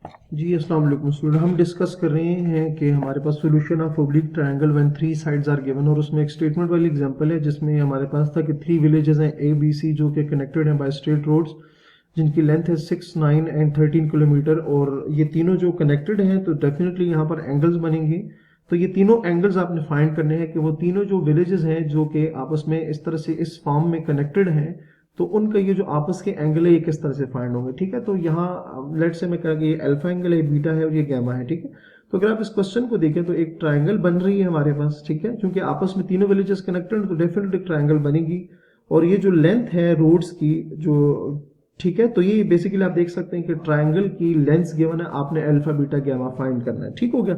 जी अस्सलाम वालेकुम स्टूडेंट। हम डिस्कस कर रहे हैं कि हमारे पास solution of oblique triangle when three sides are given, और उसमें एक स्टेटमेंट वाली एग्जांपल है जिसमें हमारे पास था कि थ्री विलेजेस हैं ए बी सी जो कि कनेक्टेड हैं बाय स्ट्रेट रोड्स जिनकी लेंथ है 6, 9 एंड 13 किलोमीटर, और ये तीनों जो कनेक्टेड हैं तो डेफिनेटली यहाँ पर एंगल्स बनेंगे। तो ये तीनों एंगल्स आपने फाइंड करने हैं कि वो तीनों जो विलेजेस हैं जो कि आपस में इस तरह से इस फॉर्म में कनेक्टेड हैं, तो उनका ये जो आपस के एंगल है ये किस तरह से फाइंड होंगे। ठीक है, तो यहाँ लेट से मैं कहा कि ये अल्फा एंगल है, बीटा है और ये गैमा है। ठीक है, तो अगर आप इस क्वेश्चन को देखें तो एक ट्रायंगल बन रही है हमारे पास। ठीक है, क्योंकि आपस में तीनों विलेजेस कनेक्टेड हैं तो डेफिनेटली ट्रायंगल बनेगी। और ये जो लेंथ है रोड्स की जो, ठीक है, तो ये बेसिकली आप देख सकते हैं कि ट्रायंगल की लेंथ गिवन है, आपने अल्फा बीटा गैमा फाइंड करना है। ठीक हो गया।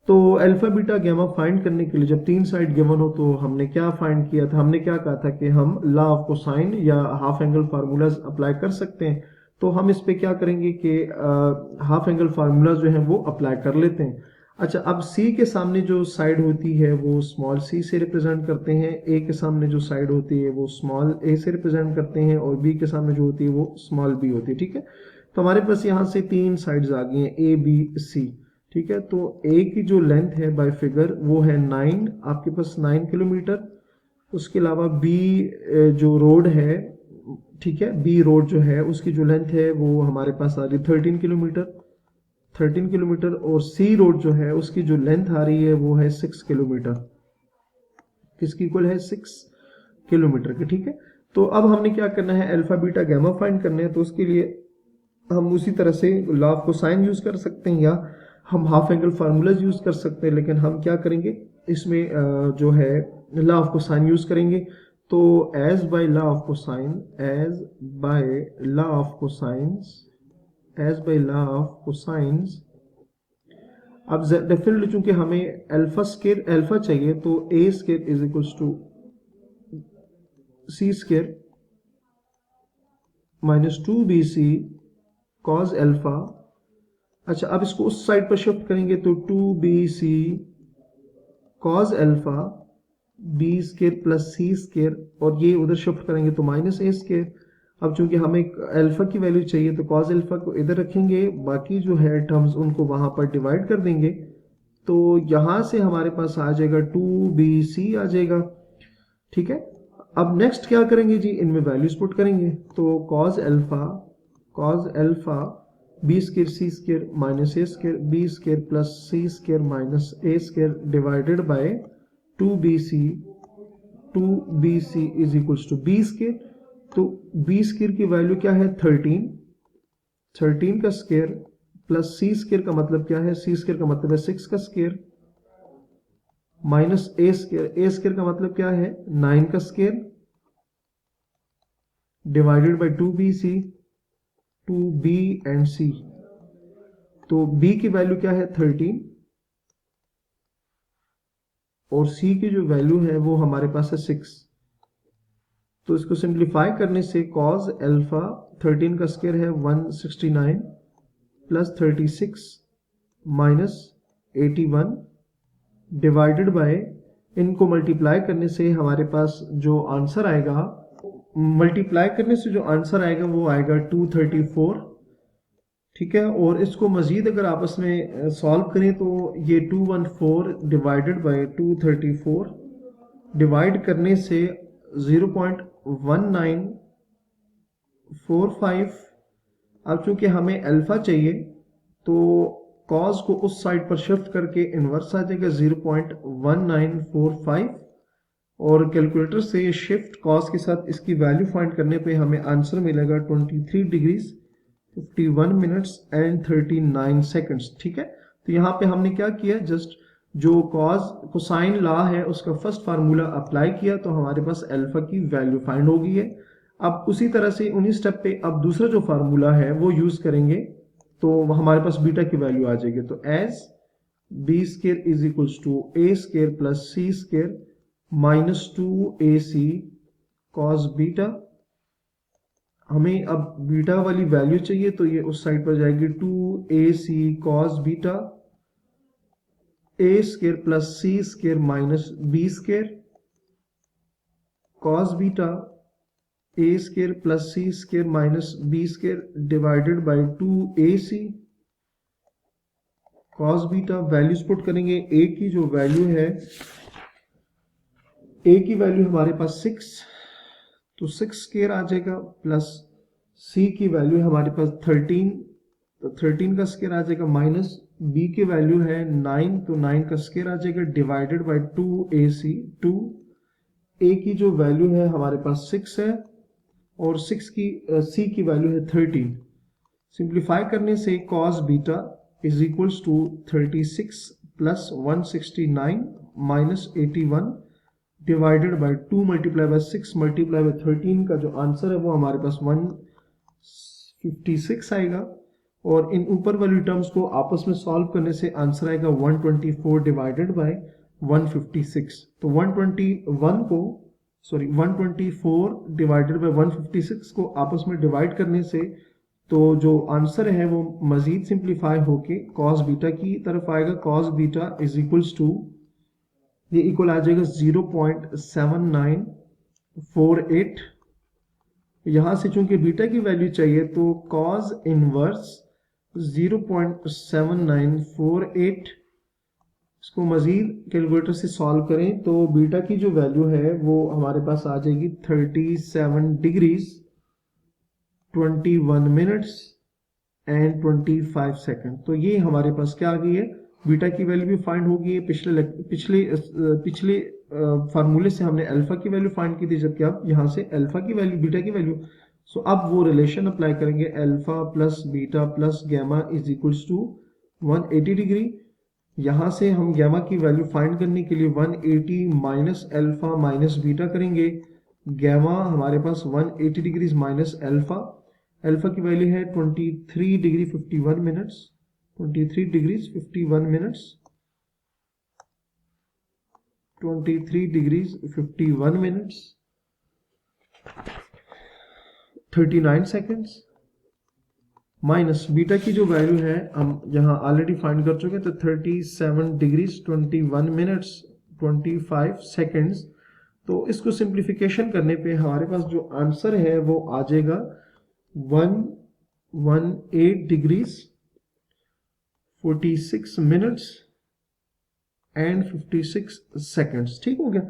तो अल्फा बीटा गैमा फाइंड करने के लिए जब तीन साइड गिवन हो तो हमने क्या फाइंड किया था, हमने क्या कहा था कि हम लॉ ऑफ कोसाइन या हाफ एंगल फार्मूलाज अप्लाई कर सकते हैं। तो हम इस पे क्या करेंगे कि हाफ एंगल फार्मूला जो है वो अप्लाई कर लेते हैं। अच्छा, अब सी के सामने जो साइड होती है वो स्मॉल सी से रिप्रेजेंट करते हैं, ए के सामने जो साइड होती है वो स्मॉल ए से रिप्रेजेंट करते हैं, और बी के सामने जो होती है वो स्मॉल बी होती है। ठीक है, तो हमारे पास यहाँ से तीन साइड्स आ गई हैं ए बी सी। ठीक है, तो ए की जो लेंथ है बाय फिगर वो है 9, आपके पास 9 किलोमीटर। उसके अलावा बी जो रोड है, ठीक है, बी रोड जो है उसकी जो लेंथ है वो हमारे पास आ रही है 13 किलोमीटर। 13 किलोमीटर, और सी रोड जो है उसकी जो लेंथ आ रही है वो है 6 किलोमीटर। किसकी इक्वल है? 6 किलोमीटर की। ठीक है, तो अब हमने क्या करना है, अल्फा बीटा गैमा फाइंड करने हैं। तो उसके लिए हम उसी तरह से लॉ ऑफ कोसाइन यूज कर सकते हैं या हम हाफ एंगल फार्मूलाज यूज कर सकते हैं, लेकिन हम क्या करेंगे इसमें जो है लॉ ऑफ कोसाइन यूज करेंगे। तो as by law of cosine, as by law of cosines, as by law of cosines. अब डेफिनेटली चूंकि हमें अल्फा स्केयर अल्फा चाहिए तो A square is equals to C square minus 2bc cos alpha. अच्छा, अब इसको उस साइड पर शिफ्ट करेंगे तो 2bc cos alpha B square plus C square, और ये उधर शिफ्ट करेंगे तो माइनस ए स्केयर। अब चूंकि हमें अल्फा की वैल्यू चाहिए तो कॉज अल्फा को इधर रखेंगे, बाकी जो है टर्म्स उनको वहां पर डिवाइड कर देंगे। तो यहां से हमारे पास आ जाएगा 2bc आ जाएगा। ठीक है, अब नेक्स्ट क्या करेंगे जी, इनमें वैल्यूज पुट करेंगे। तो cos alpha B square C square minus A square B square plus C square minus A square divided by 2bc। 2bc is equals to B square. तो बी स्केयर की value क्या है? 13। 13 का square plus C square का मतलब क्या है? सी square का मतलब है 6 का square minus A square. A square का मतलब क्या है? 9 का square divided by 2bc, 2b and c। तो b की वैल्यू क्या है? 13, और c की जो वैल्यू है वो हमारे पास है 6। तो इसको सिंप्लीफाई करने से cos अल्फा 13 का स्क्वायर है 169 प्लस 36 माइनस 81 डिवाइडेड बाय, इनको मल्टीप्लाई करने से हमारे पास जो आंसर आएगा, मल्टीप्लाई करने से जो आंसर आएगा वो आएगा 234। ठीक है, और इसको मजीद अगर आपस में सॉल्व करें तो ये 214 डिवाइडेड बाय 234 डिवाइड करने से 0.1945। अब चूंकि हमें अल्फा चाहिए तो कॉस को उस साइड पर शिफ्ट करके इनवर्स आ जाएगा 0.1945, और कैलकुलेटर से शिफ्ट कॉस के साथ इसकी वैल्यू फाइंड करने पे हमें आंसर मिलेगा 23 डिग्रीज 51 मिनट्स एंड 39 सेकंड्स। ठीक है, तो यहाँ पे हमने क्या किया, जस्ट जो कॉस कोसाइन लॉ है उसका फर्स्ट फार्मूला अप्लाई किया तो हमारे पास अल्फा की वैल्यू फाइंड हो गई है। अब उसी तरह से उन्हीं स्टेप पे अब दूसरा जो फार्मूला है वो यूज करेंगे तो हमारे पास बीटा की वैल्यू आ जाएगी। तो as B square is equals to A square plus C square minus 2ac cos beta. हमें अब बीटा वाली वैल्यू चाहिए तो ये उस साइड पर जाएगी 2ac cos beta A square plus C square minus B square cos beta A square plus C square minus B square divided by 2ac। Cos beta values put करेंगे। A की जो value है, ए की value हमारे पास 6, तो 6 square आ जाएगा, plus सी की value है हमारे पास 13, तो 13 का स्क्वायर आ जाएगा, माइनस बी की वैल्यू है 9, तो 9 का स्क्वायर आ जाएगा, डिवाइडेड बाय 2ac, 2 ए की जो वैल्यू है हमारे पास 6 है और 6 की सी की वैल्यू है 13। सिंप्लीफाई करने से cos beta is equals to 36 plus 169 minus 81 divided by 2 multiply by 6 multiply by 13 का जो आंसर है वो हमारे पास 156 आएगा। और इन ऊपर वाली टर्म्स को आपस में सॉल्व करने से आंसर आएगा 124 डिवाइडेड बाय 156। तो 124 डिवाइडेड बाय 156 को आपस में डिवाइड करने से तो जो आंसर है वो मजीद सिंप्लीफाई होके cos बीटा की तरफ आएगा। cos beta is equals to, ये इक्वल आ जाएगा 0.7948। यहां से चूंकि बीटा की वैल्यू चाहिए तो cos इनवर्स 0.7948, इसको मजीद कैलकुलेटर से सॉल्व करें तो बीटा की जो वैल्यू है वो हमारे पास आ जाएगी 37 डिग्रीज 21 मिनट्स एंड 25 सेकंड। तो ये हमारे पास क्या आ गई है, बीटा की वैल्यू भी फाइंड हो गई है। पिछले फार्मूले से हमने अल्फा की वैल्यू फाइंड की थी, जबकि अब यहाँ से अल्फा की वैल्यू, बीटा की वैल्यू, सो अब वो रिलेशन अप्लाई करेंगे, alpha plus beta plus gamma is equals to 180 degree. यहाँ से हम गैमा की वैल्यू फाइंड करने के लिए 180 माइनस अल्फा माइनस बीटा करेंगे। गैमा हमारे पास 180 डिग्रीज माइनस अल्फा, अल्फा की वैल्यू है 23 degree 51 minutes, 23 degrees 51 minutes, 23 degrees 51 minutes 39 seconds, minus beta की जो वैल्यू है हम यहाँ ऑलरेडी फाइंड कर चुके हैं, तो 37 डिग्रीज 21 मिनट्स 25 सेकेंड्स। तो इसको सिंप्लीफिकेशन करने पे हमारे पास जो आंसर है वो आ जाएगा 118 डिग्रीज 46 मिनट्स एंड 56 सेकेंड्स। ठीक हो गया।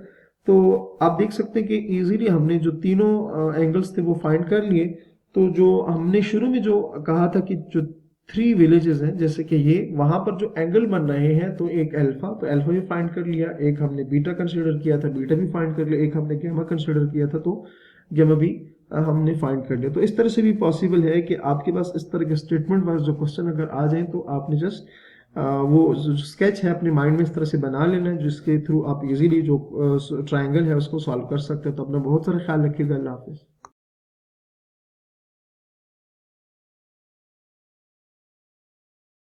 तो आप देख सकते हैं कि इजीली हमने जो तीनों एंगल्स थे वो फाइंड कर लिए। तो जो हमने शुरू में जो कहा था कि जो 3 विलेजेस हैं, जैसे कि ये, वहां पर जो एंगल बन रहे हैं, तो एक अल्फा, तो अल्फा भी फाइंड कर लिया, एक हमने बीटा कंसीडर किया था, बीटा भी फाइंड कर लिया, एक हमने गैमा कंसीडर किया था, तो गैमा भी हमने फाइंड कर लिया। तो इस तरह से भी पॉसिबल है कि आपके पास इस तरह के स्टेटमेंट वाइज जो क्वेश्चन अगर आ जाए तो आपने जस्ट वो जो स्केच है अपने माइंड में इस तरह से बना लेना है, जिसके थ्रू आप इजीली जो ट्रायंगल है उसको सॉल्व कर सकते हैं। तो अपना बहुत सारा ख्याल रखिएगा। अल्लाह हाफिज।